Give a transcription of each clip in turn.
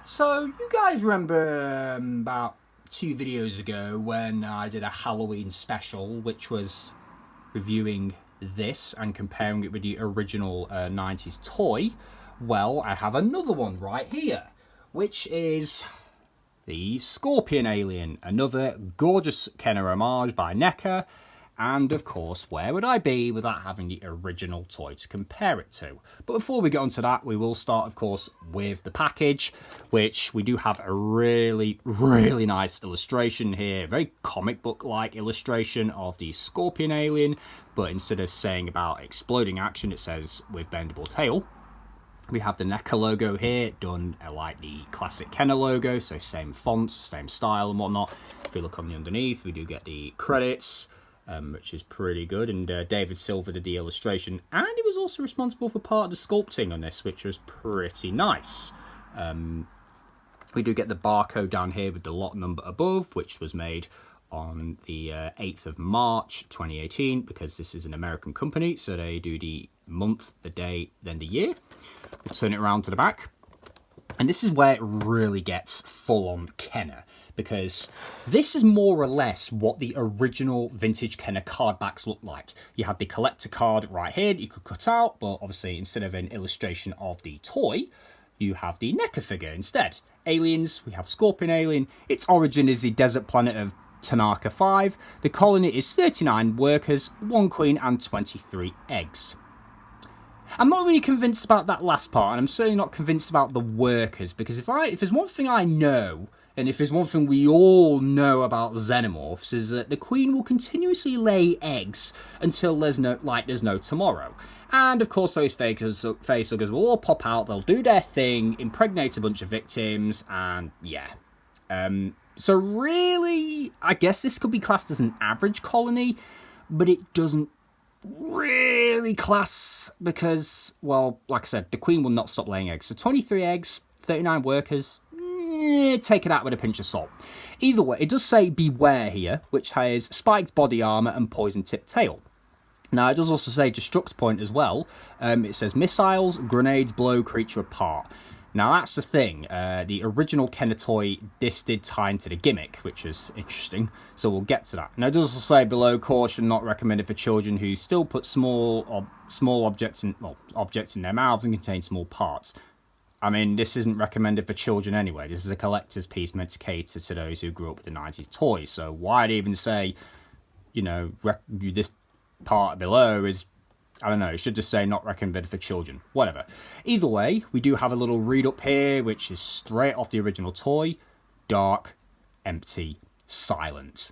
So, you guys remember about 2 videos ago when I did a Halloween special, which was reviewing this and comparing it with the original 90s toy? Well, I have another one right here, which is the Scorpion Alien, another gorgeous Kenner homage by Neca. And of course, where would I be without having the original toy to compare it to? But before we get onto that, we will start, of course, with the package, which we do have a really, really nice illustration here. Very comic book-like illustration of the Scorpion Alien, but instead of saying about exploding action, it says with bendable tail. We have the Neca logo here, done like the classic Kenner logo, so same fonts, same style and whatnot. If we look on the underneath, we do get the credits, which is pretty good, and David Silver did the illustration, and he was also responsible for part of the sculpting on this, which was pretty nice. We do get the barcode down here with the lot number above, which was made on the 8th of March 2018, because this is an American company, so they do the month, the day, then the year. We'll turn it around to the back, and this is where it really gets full-on Kenner, because this is more or less what the original vintage Kenner card backs look like. You had the collector card right here that you could cut out, but obviously instead of an illustration of the toy, you have the Neca figure instead. Aliens, we have Scorpion Alien. Its origin is the desert planet of Tanaka 5. The colony is 39 workers, 1 queen and 23 eggs. I'm not really convinced about that last part, and I'm certainly not convinced about the workers, because if there's one thing I know, and if there's one thing we all know about xenomorphs, is that the queen will continuously lay eggs until there's no tomorrow. And of course those facehuggers will all pop out, they'll do their thing, impregnate a bunch of victims, and yeah. So really, I guess this could be classed as an average colony, but it doesn't really class because, well, like I said, the queen will not stop laying eggs. So 23 eggs, 39 workers, take it out with a pinch of salt. Either way, it does say beware here, which has spiked body armor and poison tipped tail. Now, it does also say destruct point as well. It says missiles, grenades blow creature apart. Now, that's the thing. The original Kenner toy, this did tie into the gimmick, which is interesting. So we'll get to that. Now, it does also say below, caution, not recommended for children who still put small objects in their mouths and contain small parts. I mean, this isn't recommended for children anyway. This is a collector's piece meant to cater to those who grew up with the 90s toys. So why'd even say, this part below is, I don't know, it should just say not recommended for children. Whatever. Either way, we do have a little read up here, which is straight off the original toy. Dark, empty, silent.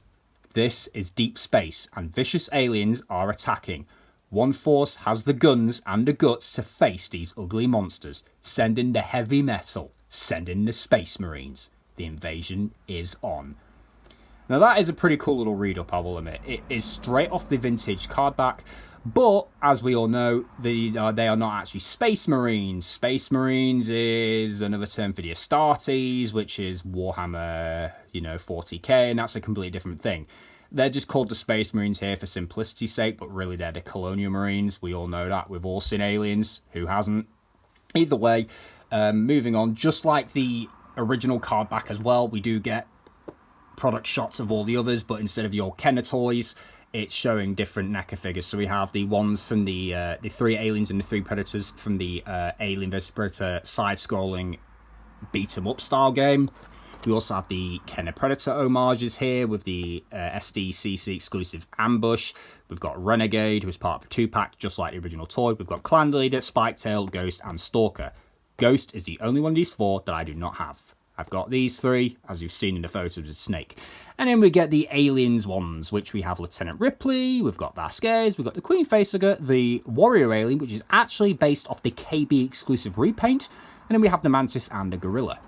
This is deep space, and vicious aliens are attacking. One force has the guns and the guts to face these ugly monsters. Send in the heavy metal. Send in the space marines. The invasion is on. Now that is a pretty cool little read up, I will admit. It is straight off the vintage card back. But, as we all know, they are not actually Space Marines. Space Marines is another term for the Astartes, which is Warhammer, 40k, and that's a completely different thing. They're just called the Space Marines here for simplicity's sake, but really they're the Colonial Marines. We all know that. We've all seen Aliens. Who hasn't? Either way, moving on, just like the original card back as well, we do get product shots of all the others, but instead of your Kenner toys, it's showing different Neca figures. So we have the ones from the 3 aliens and the 3 predators from the Alien vs Predator side-scrolling beat-em-up style game. We also have the Kenner Predator homages here with the SDCC exclusive Ambush. We've got Renegade, who's part of a 2-pack, just like the original toy. We've got Clan Leader, Spiketail, Ghost, and Stalker. Ghost is the only one of these 4 that I do not have. I've got these 3, as you've seen in the photos of Snake. And then we get the Aliens ones, which we have Lieutenant Ripley, we've got Vasquez, we've got the Queen Facehugger, the Warrior Alien, which is actually based off the KB exclusive repaint, and then we have the Mantis and the Gorilla.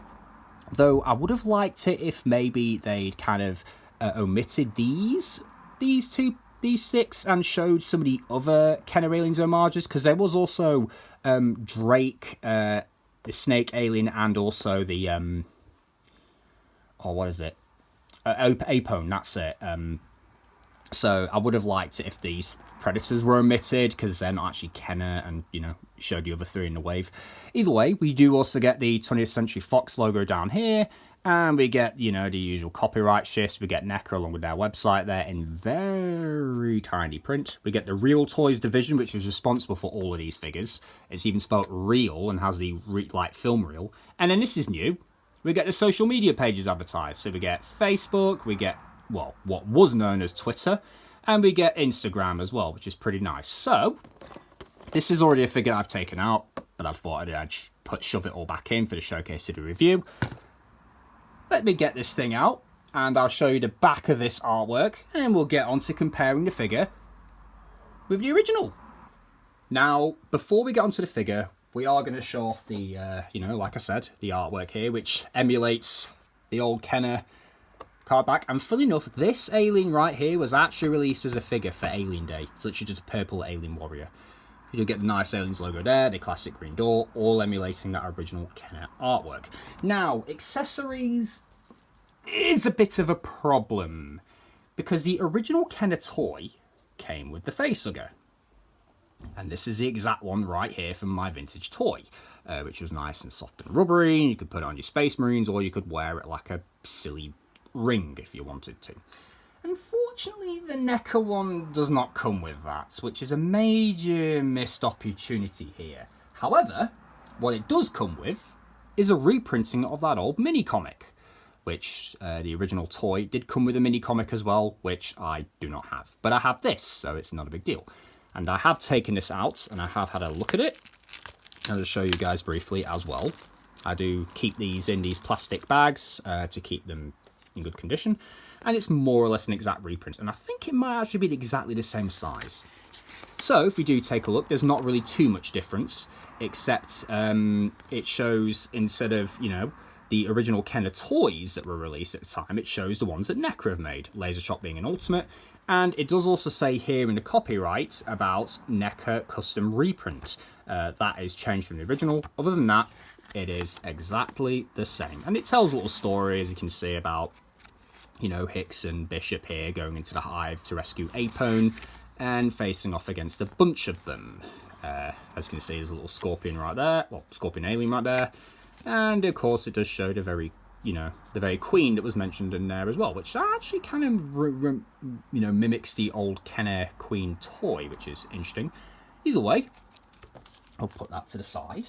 Though I would have liked it if maybe they'd kind of omitted these 6 and showed some of the other Kenner Aliens homages, because there was also Drake, the Snake Alien, and also the what is it? Apone, that's it. So I would have liked it if these predators were omitted, because they're not actually Kenner, and, you know, showed the other three in the wave. Either way, we do also get the 20th Century Fox logo down here, and we get, you know, the usual copyright shifts. We get Neca along with their website there in very tiny print. We get the Real Toys division, which is responsible for all of these figures. It's even spelled real and has the like film reel. And then this is new. We get the social media pages advertised. So we get Facebook, we get, well, what was known as Twitter, and we get Instagram as well, which is pretty nice. So this is already a figure I've taken out, but I thought I'd shove it all back in for the Showcase City review. Let me get this thing out, and I'll show you the back of this artwork, and then we'll get on to comparing the figure with the original. Now, before we get onto the figure, we are going to show off the, you know, like I said, the artwork here, which emulates the old Kenner card back. And funny enough, this alien right here was actually released as a figure for Alien Day. It's literally just a purple alien warrior. You do get the nice Aliens logo there, the classic green door, all emulating that original Kenner artwork. Now, accessories is a bit of a problem, because the original Kenner toy came with the facehugger. And this is the exact one right here from my vintage toy, which was nice and soft and rubbery. You could put it on your Space Marines, or you could wear it like a silly ring if you wanted to. Unfortunately, the Neca one does not come with that, which is a major missed opportunity here. However, what it does come with is a reprinting of that old mini-comic, which the original toy did come with a mini-comic as well, which I do not have. But I have this, so it's not a big deal. And I have taken this out, and I have had a look at it. I'll just show you guys briefly as well. I do keep these in these plastic bags to keep them in good condition. And it's more or less an exact reprint, and I think it might actually be exactly the same size. So if we do take a look, there's not really too much difference, except it shows, instead of, you know, the original Kenner toys that were released at the time, it shows the ones that Neca have made, Laser Shot being an ultimate. And it does also say here in the copyright about Neca custom reprint. That is changed from the original. Other than that, it is exactly the same. And it tells a little story, as you can see, about, you know, Hicks and Bishop here going into the hive to rescue Apone and facing off against a bunch of them. As you can see, there's a little scorpion right there, well, scorpion alien right there. And of course, it does show the very, you know, the very queen that was mentioned in there as well, which actually kind of, you know, mimics the old Kenner queen toy, which is interesting. Either way, I'll put that to the side.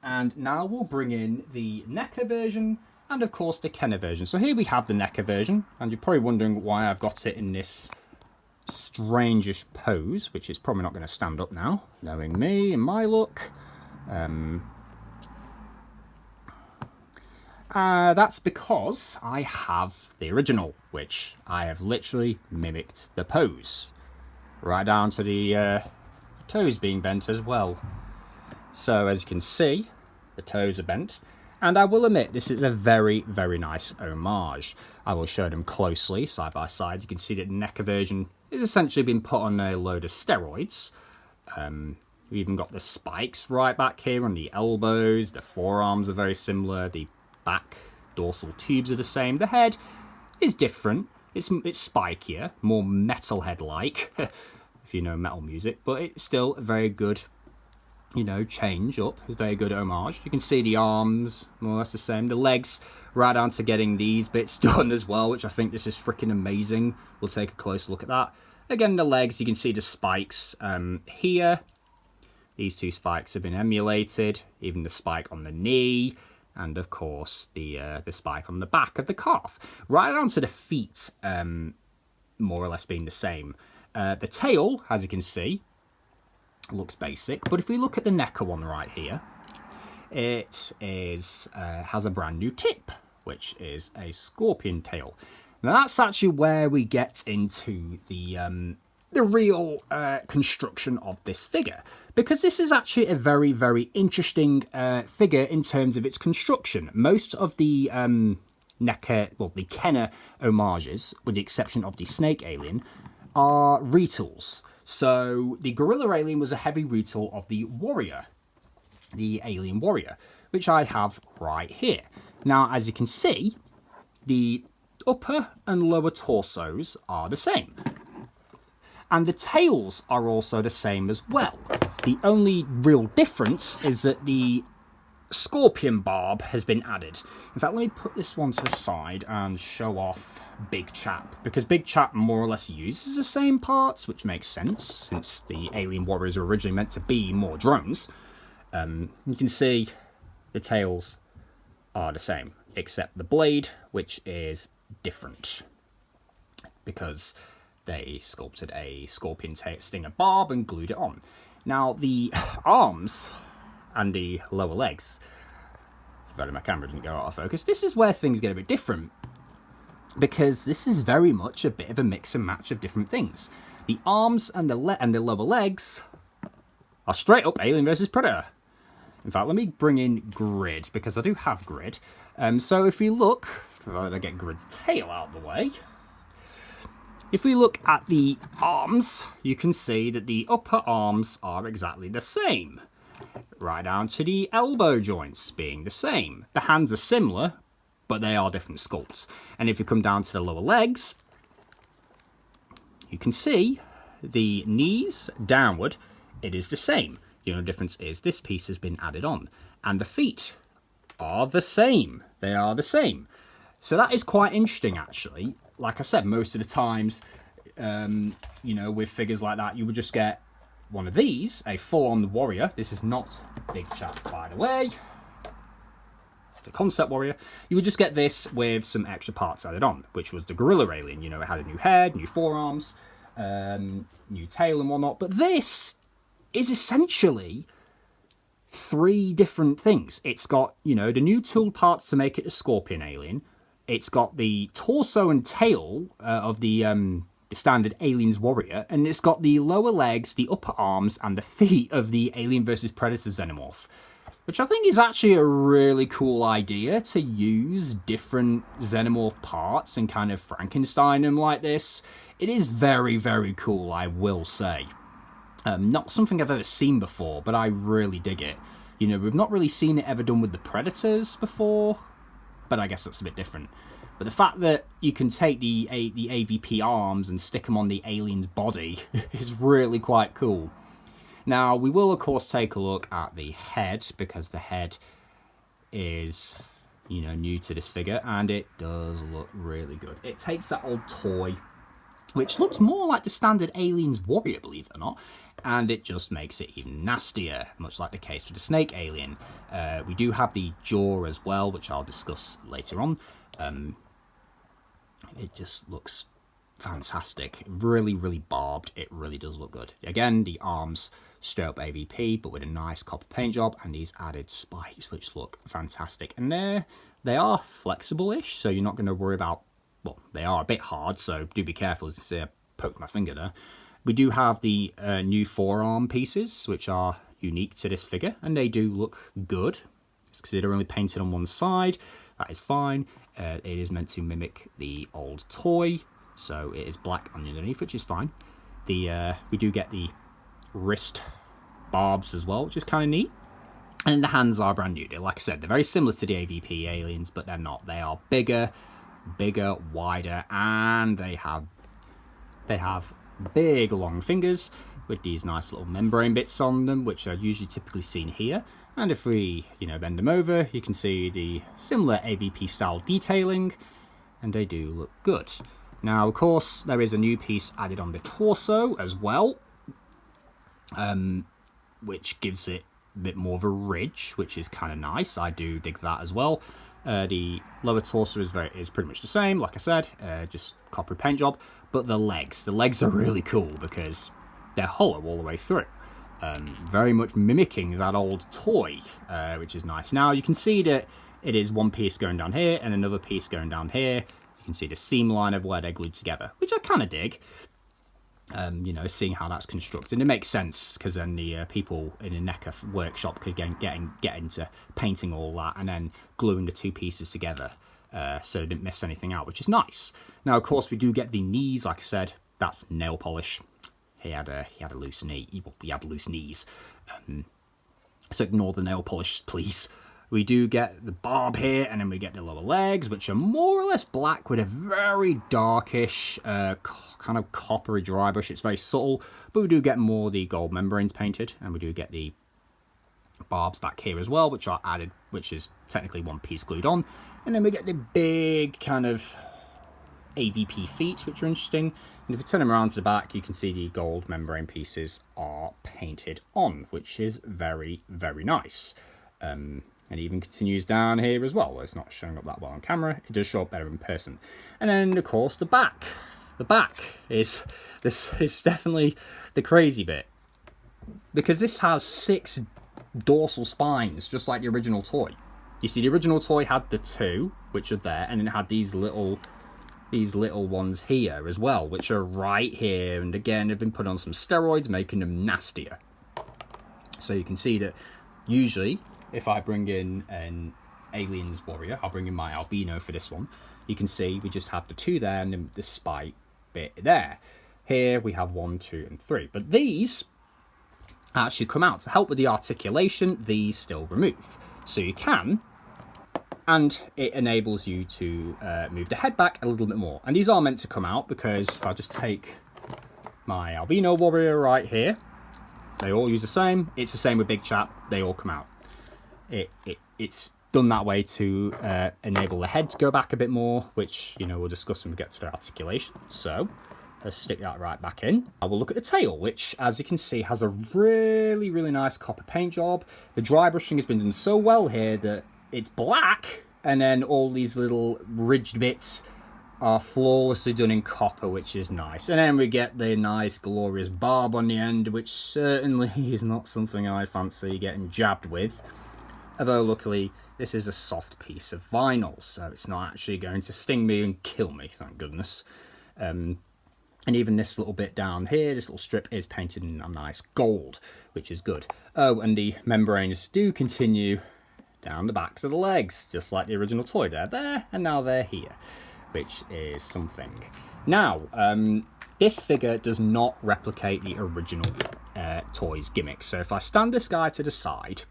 And now we'll bring in the Neca version and, of course, the Kenner version. So here we have the Neca version, and you're probably wondering why I've got it in this strangish pose, which is probably not going to stand up now, knowing me and my look. That's because I have the original, which I have literally mimicked the pose, right down to the toes being bent as well. So as you can see, the toes are bent. And I will admit, this is a very, very nice homage. I will show them closely, side by side. You can see that the Neca version is essentially been put on a load of steroids. We've even got the spikes right back here on the elbows. The forearms are very similar. The back dorsal tubes are the same. The head is different. It's spikier, more metalhead-like, if you know metal music. But it's still a very good, you know, change up. It's very good homage. You can see the arms, more or less the same. The legs, right down to getting these bits done as well, which I think this is freaking amazing. We'll take a close look at that. Again, the legs, you can see the spikes here. These two spikes have been emulated. Even the spike on the knee. And, of course, the spike on the back of the calf. Right down to the feet, more or less being the same. The tail, as you can see, looks basic, but if we look at the Neca one right here, it is has a brand new tip, which is a scorpion tail. Now that's actually where we get into the real construction of this figure, because this is actually a very, very interesting figure in terms of its construction. Most of the Neca, well, the Kenner homages, with the exception of the snake alien, are retools. So the gorilla alien was a heavy retool of the warrior, the alien warrior, which I have right here. Now, as you can see, the upper and lower torsos are the same. And the tails are also the same as well. The only real difference is that the scorpion barb has been added. In fact, let me put this one to the side and show off Big Chap, because Big Chap more or less uses the same parts, which makes sense since the alien warriors were originally meant to be more drones. You can see the tails are the same, except the blade, which is different because they sculpted a scorpion stinger barb and glued it on. Now the arms and the lower legs, if my camera didn't go out of focus, this is where things get a bit different, because this is very much a bit of a mix and match of different things. The arms and the lower legs are straight up Alien vs Predator. In fact, let me bring in grid, because I do have grid. So if we look, I'll get grid's tail out of the way. If we look at the arms, you can see that the upper arms are exactly the same, right down to the elbow joints being the same. The hands are similar, but they are different sculpts. And if you come down to the lower legs, you can see the knees downward, it is the same. The only difference is this piece has been added on. And the feet are the same. They are the same. So that is quite interesting, actually. Like I said, most of the times, you know, with figures like that, you would just get one of these, a full-on warrior. This is not Big Chap, by the way. It's a concept warrior. You would just get this with some extra parts added on, which was the gorilla alien. You know, it had a new head, new forearms, new tail and whatnot. But this is essentially 3 different things. It's got, you know, the new tool parts to make it a scorpion alien. It's got the torso and tail of the standard aliens warrior, and it's got the lower legs, the upper arms, and the feet of the Alien vs Predator xenomorph, which I think is actually a really cool idea, to use different xenomorph parts and kind of Frankenstein them like this. It is very, very cool, I will say. Not something I've ever seen before, but I really dig it. You know, we've not really seen it ever done with the Predators before, but I guess that's a bit different. But the fact that you can take the AVP arms and stick them on the alien's body is really quite cool. Now, we will, of course, take a look at the head, because the head is, you know, new to this figure, and it does look really good. It takes that old toy, which looks more like the standard aliens warrior, believe it or not, and it just makes it even nastier, much like the case for the snake alien. We do have the jaw as well, which I'll discuss later on. It just looks fantastic. Really, really barbed. It really does look good. Again, the arms straight up AVP, but with a nice copper paint job, and these added spikes, which look fantastic. And they are flexible-ish, so you're not going to worry about, well, they are a bit hard, so do be careful, as you see I poked my finger there. We do have the new forearm pieces, which are unique to this figure, and they do look good. It's because they're only painted on one side. That is fine. It is meant to mimic the old toy, so it is black underneath, which is fine. We do get the wrist barbs as well, which is kind of neat. And the hands are brand new. Like I said, they're very similar to the AVP aliens, but they're not. They are bigger, wider, and they have big long fingers with these nice little membrane bits on them, which are usually typically seen here. And if we, you know, bend them over, you can see the similar AVP style detailing, and they do look good. Now, of course, there is a new piece added on the torso as well, which gives it a bit more of a ridge, which is kind of nice. I do dig that as well. The lower torso is pretty much the same, like I said, just copper paint job. But the legs are really cool because they're hollow all the way through. Very much mimicking that old toy, which is nice. Now, you can see that it is one piece going down here and another piece going down here. You can see the seam line of where they're glued together, which I kind of dig. You know, seeing how that's constructed. It makes sense, because then the people in a NECA workshop could get into painting all that and then gluing the two pieces together, so they didn't miss anything out, which is nice. Now, of course, we do get the knees. Like I said, that's nail polish. He had a loose knee. He had loose knees. So ignore the nail polish, please. We do get the barb here, and then we get the lower legs, which are more or less black with a very darkish, kind of coppery dry brush. It's very subtle, but we do get more of the gold membranes painted, and we do get the barbs back here as well, which are added, which is technically one piece glued on. And then we get the big kind of AVP feet, which are interesting. And if we turn them around to the back, you can see the gold membrane pieces are painted on, which is very, very nice. And even continues down here as well. It's not showing up that well on camera. It does show up better in person. And then, of course, the back. The back is definitely the crazy bit, because this has 6 dorsal spines, just like the original toy. You see, the original toy had the 2, which are there, and then it had these little ones here as well, which are right here. And again, they've been put on some steroids, making them nastier. So you can see that usually, if I bring in an Aliens warrior, I'll bring in my albino for this one. You can see we just have the 2 there and then the spike bit there. Here we have 1, 2, and 3. But these actually come out to help with the articulation. These still remove, so you can, and it enables you to move the head back a little bit more. And these are meant to come out, because if I just take my albino warrior right here, they all use the same. It's the same with Big Chap. They all come out. It's done that way to enable the head to go back a bit more, which, you know, we'll discuss when we get to the articulation. So let's stick that right back in. I will look at the tail, which, as you can see, has a really, really nice copper paint job. The dry brushing has been done so well here that it's black, and then all these little ridged bits are flawlessly done in copper, which is nice. And then we get the nice, glorious barb on the end, which certainly is not something I fancy getting jabbed with. Although, luckily, this is a soft piece of vinyl, so it's not actually going to sting me and kill me, thank goodness. And even this little bit down here, this little strip, is painted in a nice gold, which is good. Oh, and the membranes do continue down the backs of the legs, just like the original toy. They're there, and now they're here, which is something. Now, this figure does not replicate the original toy's gimmick. So if I stand this guy to the side,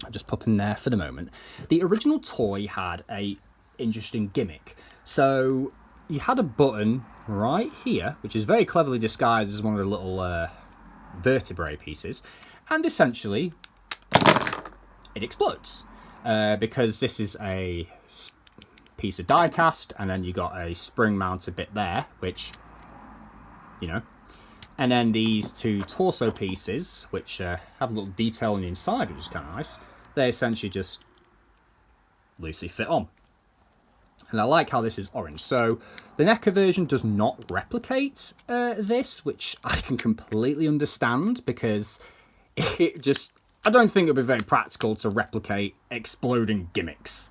I'll just pop him there for the moment. The original toy had a interesting gimmick. So you had a button right here, which is very cleverly disguised as one of the little vertebrae pieces, and essentially it explodes because this is a piece of die cast, and then you got a spring mounted bit there, which, you know, and then these 2 torso pieces, which have a little detail on the inside, which is kind of nice. They essentially just loosely fit on. And I like how this is orange. So the NECA version does not replicate this, which I can completely understand, because it just, I don't think it would be very practical to replicate exploding gimmicks.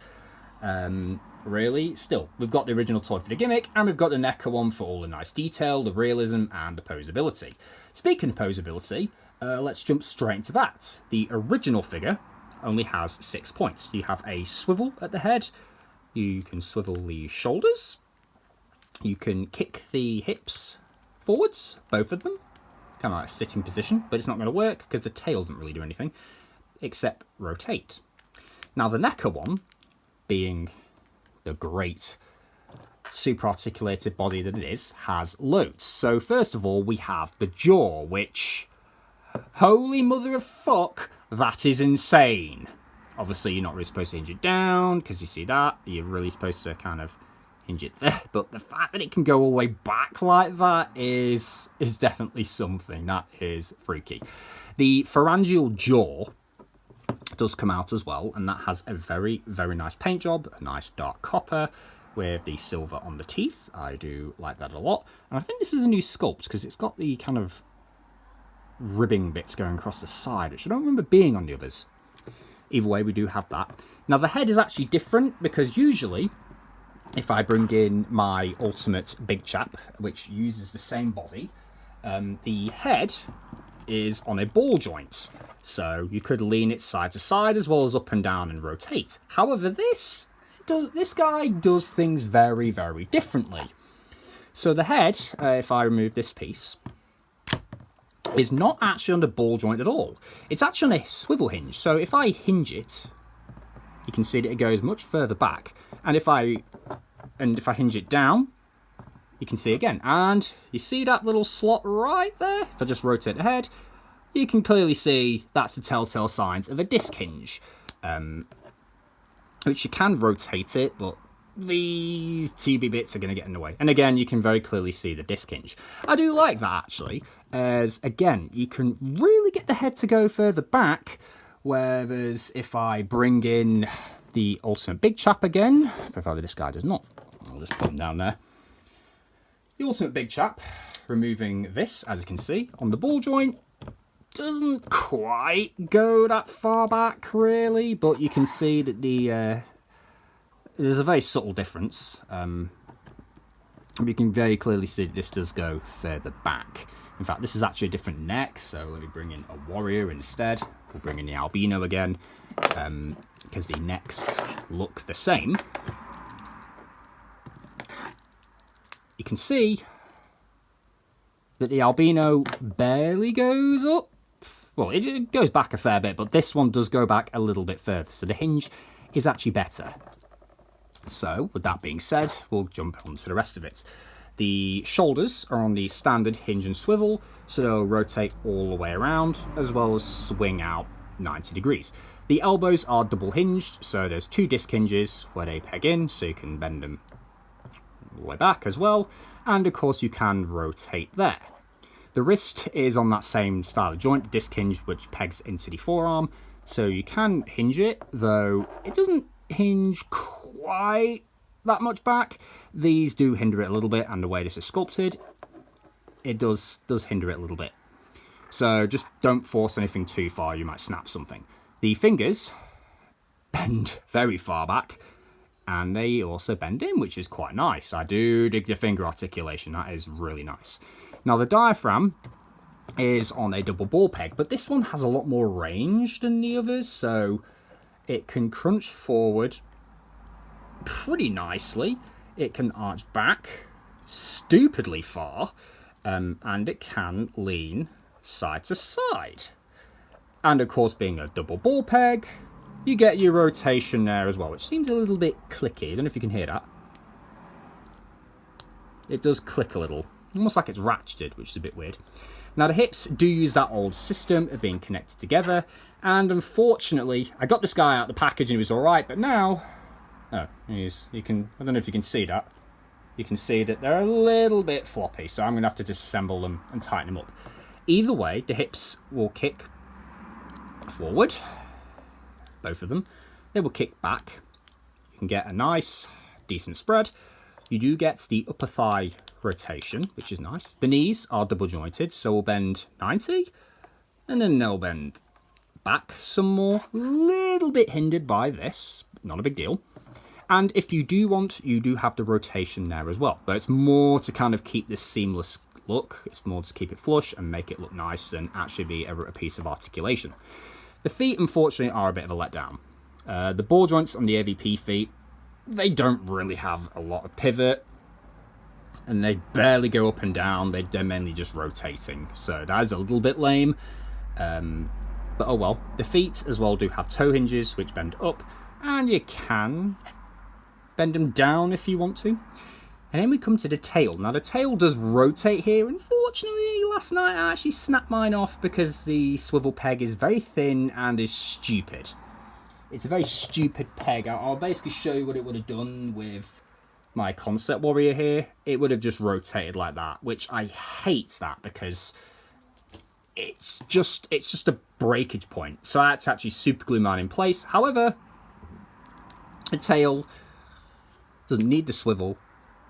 Really. Still, we've got the original toy for the gimmick, and we've got the NECA one for all the nice detail, the realism, and the posability. Speaking of posability, let's jump straight into that. The original figure only has 6 points. You have a swivel at the head, you can swivel the shoulders, you can kick the hips forwards, both of them, kind of like a sitting position, but it's not going to work because the tail doesn't really do anything except rotate. Now the NECA one, being the great super articulated body that it is, has loads. So first of all, we have the jaw, which, holy mother of fuck, that is insane. Obviously, you're not really supposed to hinge it down, because you see that, you're really supposed to kind of hinge it there, but the fact that it can go all the way back like that is definitely something. That is freaky. The pharyngeal jaw does come out as well, and that has a very, very nice paint job, a nice dark copper with the silver on the teeth. I do like that a lot, and I think this is a new sculpt because it's got the kind of ribbing bits going across the side, which I don't remember being on the others. Either way, we do have that. Now the head is actually different, because usually if I bring in my ultimate Big Chap, which uses the same body, the head is on a ball joint, so you could lean it side to side as well as up and down and rotate. However, this guy does things very, very differently. So the head, if I remove this piece, is not actually on the ball joint at all. It's actually on a swivel hinge. So if I hinge it you can see that it goes much further back. And if I hinge it down, you can see again. And you see that little slot right there? If I just rotate the head, you can clearly see that's the telltale signs of a disc hinge. Which you can rotate it, but these 2B bits are going to get in the way. And again, you can very clearly see the disc hinge. I do like that, actually, as, again, you can really get the head to go further back, whereas if I bring in the ultimate big chap again, provided this guy does not, I'll just put him down there. The ultimate big chap, removing this, as you can see, on the ball joint, doesn't quite go that far back, really, but you can see that there's a very subtle difference. You can very clearly see that this does go further back. In fact, this is actually a different neck, so let me bring in a warrior instead. We'll bring in the albino again, because the necks look the same. You can see that the albino barely goes up. Well, it goes back a fair bit, but this one does go back a little bit further, so the hinge is actually better. So, with that being said, we'll jump on to the rest of it. The shoulders are on the standard hinge and swivel, so they'll rotate all the way around, as well as swing out 90 degrees. The elbows are double hinged, so there's 2 disc hinges where they peg in, so you can bend them all the way back as well, and of course you can rotate there. The wrist is on that same style of joint, disc hinge, which pegs into the forearm, so you can hinge it, though it doesn't hinge quite that much back. These do hinder it a little bit, and the way this is sculpted, it does hinder it a little bit. So just don't force anything too far, you might snap something. The fingers bend very far back, and they also bend in, which is quite nice. I do dig the finger articulation, that is really nice. Now the diaphragm is on a double ball peg, but this one has a lot more range than the others, so it can crunch forward pretty nicely. It can arch back stupidly far, and it can lean side to side. And of course, being a double ball peg, you get your rotation there as well, which seems a little bit clicky. I don't know if you can hear that. It does click a little, almost like it's ratcheted, which is a bit weird. Now the hips do use that old system of being connected together, and unfortunately, I got this guy out of the package and he was alright, but now, I don't know if you can see that. You can see that they're a little bit floppy, so I'm going to have to disassemble them and tighten them up. Either way, the hips will kick forward, both of them. They will kick back. You can get a nice, decent spread. You do get the upper thigh rotation, which is nice. The knees are double jointed, so we'll bend 90, and then they'll bend back some more. Little bit hindered by this, not a big deal. And if you do want, you do have the rotation there as well. But it's more to kind of keep this seamless look. It's more to keep it flush and make it look nice and actually be a piece of articulation. The feet, unfortunately, are a bit of a letdown. The ball joints on the AVP feet, they don't really have a lot of pivot. And they barely go up and down. They're mainly just rotating. So that is a little bit lame. But oh well. The feet as well do have toe hinges, which bend up. And you can bend them down if you want to. And then we come to the tail. Now the tail does rotate here. Unfortunately, last night I actually snapped mine off because the swivel peg is very thin and is stupid. It's a very stupid peg. I'll basically show you what it would have done with my concept warrior here. It would have just rotated like that, which I hate that because it's just a breakage point. So I had to actually super glue mine in place. However, the tail doesn't need the swivel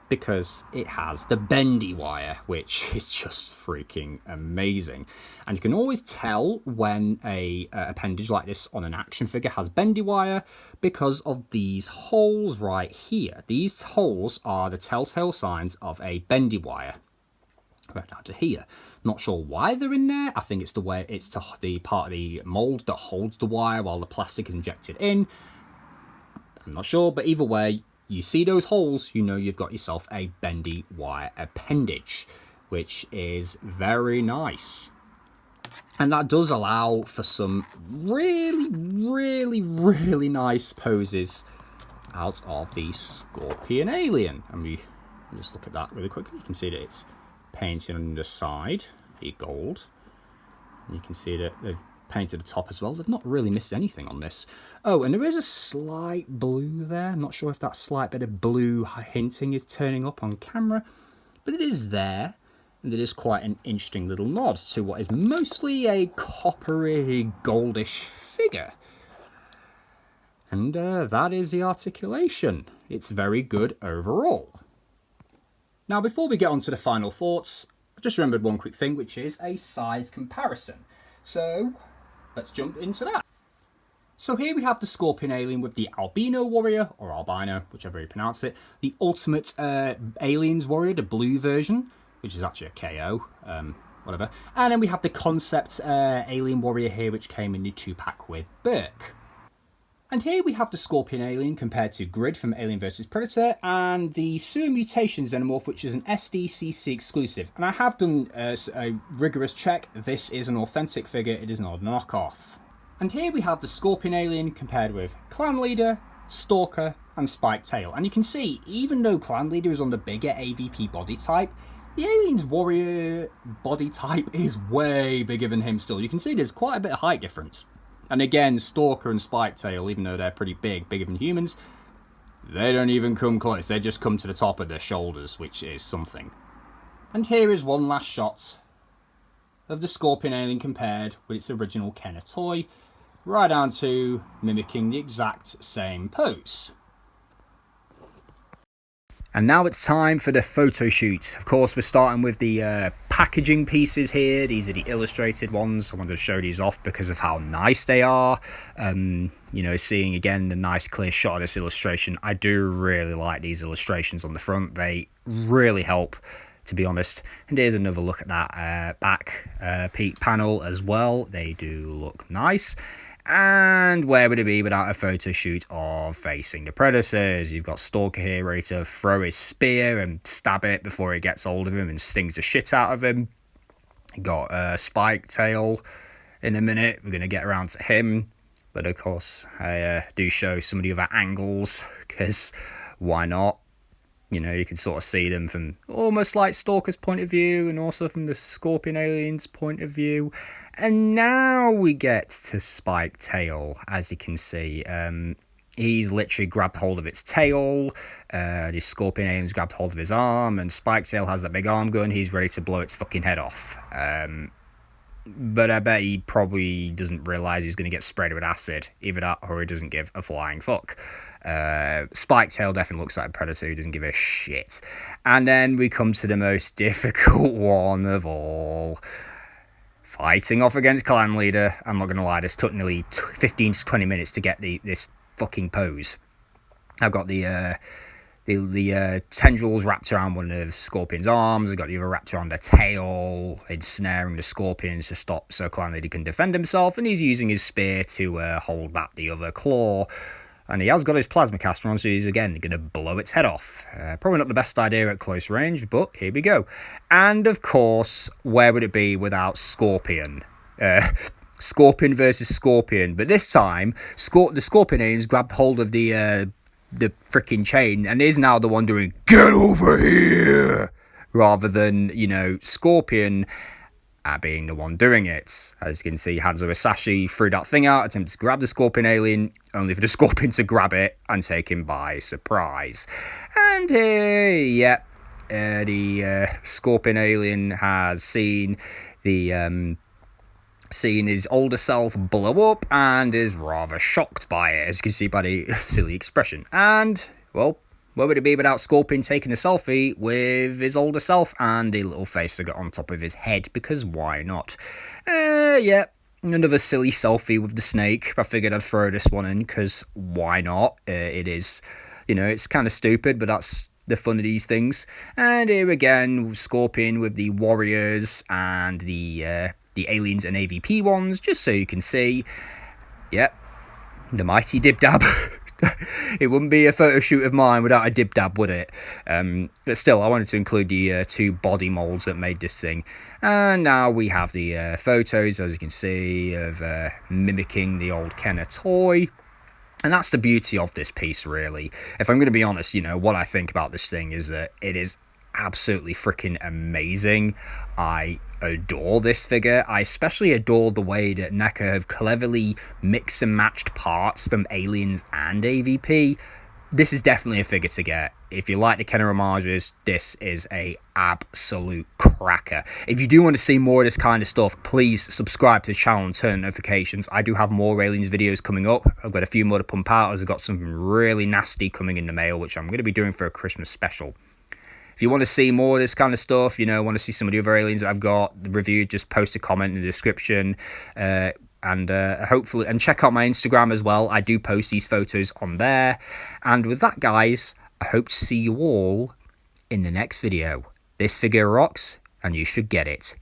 because it has the bendy wire, which is just freaking amazing. And you can always tell when a appendage like this on an action figure has bendy wire because of these holes right here. These holes are the telltale signs of a bendy wire. Right down to here. Not sure why they're in there. I think it's the part of the mold that holds the wire while the plastic is injected in. I'm not sure, but either way, you see those holes, you know you've got yourself a bendy wire appendage, which is very nice. And that does allow for some really, really, really nice poses out of the Scorpion Alien. And we just look at that really quickly. You can see that it's painted on the side, the gold. You can see that they've painted the top as well. They've not really missed anything on this. Oh, and there is a slight blue there. I'm not sure if that slight bit of blue hinting is turning up on camera, but it is there. And it is quite an interesting little nod to what is mostly a coppery, goldish figure. And that is the articulation. It's very good overall. Now, before we get on to the final thoughts, I've just remembered one quick thing, which is a size comparison. So, let's jump into that. So here we have the Scorpion Alien with the Albino Warrior, or Albino, whichever you pronounce it. The Ultimate Aliens Warrior, the blue version, which is actually a KO, whatever. And then we have the Concept Alien Warrior here, which came in the 2-pack with Burke. And here we have the Scorpion Alien compared to Grid from Alien vs Predator, and the Sewer Mutations Xenomorph, which is an SDCC exclusive. And I have done a rigorous check. This is an authentic figure, it is not a knockoff. And here we have the Scorpion Alien compared with Clan Leader, Stalker, and Spike Tail. And you can see, even though Clan Leader is on the bigger AVP body type, the Alien's Warrior body type is way bigger than him still. You can see there's quite a bit of height difference. And again, Stalker and Spike Tail, even though they're pretty big, bigger than humans, they don't even come close. They just come to the top of their shoulders, which is something. And here is one last shot of the Scorpion Alien compared with its original Kenner toy, right down to mimicking the exact same pose. And now it's time for the photo shoot. Of course, we're starting with the packaging pieces here. These are the illustrated ones. I wanted to show these off because of how nice they are. You know, seeing again the nice clear shot of this illustration. I do really like these illustrations on the front. They really help, to be honest. And here's another look at that back peak panel as well. They do look nice. And where would it be without a photo shoot of facing the predators? You've got Stalker here ready to throw his spear and stab it before it gets hold of him and stings the shit out of him. You got Spike Tail in a minute. We're going to get around to him. But of course, I do show some of the other angles, because why not? You know, you can sort of see them from almost like Stalker's point of view and also from the Scorpion Alien's point of view. And now we get to Spike Tail, as you can see. He's literally grabbed hold of its tail. The Scorpion Alien's grabbed hold of his arm, and Spike Tail has that big arm gun. He's ready to blow its fucking head off. But I bet he probably doesn't realise he's going to get sprayed with acid. Either that or he doesn't give a flying fuck. Spike Tail definitely looks like a predator who doesn't give a shit. And then we come to the most difficult one of all. Fighting off against Clan Leader. I'm not going to lie, this took nearly 15 to 20 minutes to get this fucking pose. I've got the tendrils wrapped around one of Scorpion's arms. I've got the other wrapped around the tail, ensnaring the Scorpions to stop so Clan Leader can defend himself, and he's using his spear to hold back the other claw. And he has got his plasma caster on, so he's again going to blow its head off. Probably not the best idea at close range, but here we go. And of course, where would it be without Scorpion? Scorpion versus Scorpion, but this time the Scorpion aliens grabbed hold of the freaking chain and is now the one doing "get over here" rather than, you know, Scorpion being the one doing it. As you can see, Hanzo Asashi threw that thing out, attempted to grab the Scorpion alien, only for the Scorpion to grab it and take him by surprise. And the Scorpion alien has seen his older self blow up and is rather shocked by it, as you can see by the silly expression. And, well, where would it be without Scorpion taking a selfie with his older self and the little face that got on top of his head, because why not? Yeah, another silly selfie with the snake. I figured I'd throw this one in, because why not? It is, you know, it's kind of stupid, but that's the fun of these things. And here again, Scorpion with the warriors and the aliens and AVP ones, just so you can see. Yep, the mighty Dib Dab. It wouldn't be a photo shoot of mine without a dib dab, would it? But still, I wanted to include the 2 body molds that made this thing. And now we have the photos, as you can see, of mimicking the old Kenner toy. And that's the beauty of this piece, really. If I'm going to be honest, you know, what I think about this thing is that it is absolutely freaking amazing. I adore this figure. I especially adore the way that Neca have cleverly mixed and matched parts from Aliens and AVP. This is definitely a figure to get. If you like the Kenner homages, this is a absolute cracker. If you do want to see more of this kind of stuff, please subscribe to the channel and turn notifications. I do have more Aliens videos coming up. I've got a few more to pump out, as I've got something really nasty coming in the mail, which I'm going to be doing for a Christmas special. If you want to see more of this kind of stuff, you know, want to see some of the other aliens that I've got reviewed, just post a comment in the description. And hopefully, and check out my Instagram as well. I do post these photos on there. And with that, guys, I hope to see you all in the next video. This figure rocks, and you should get it.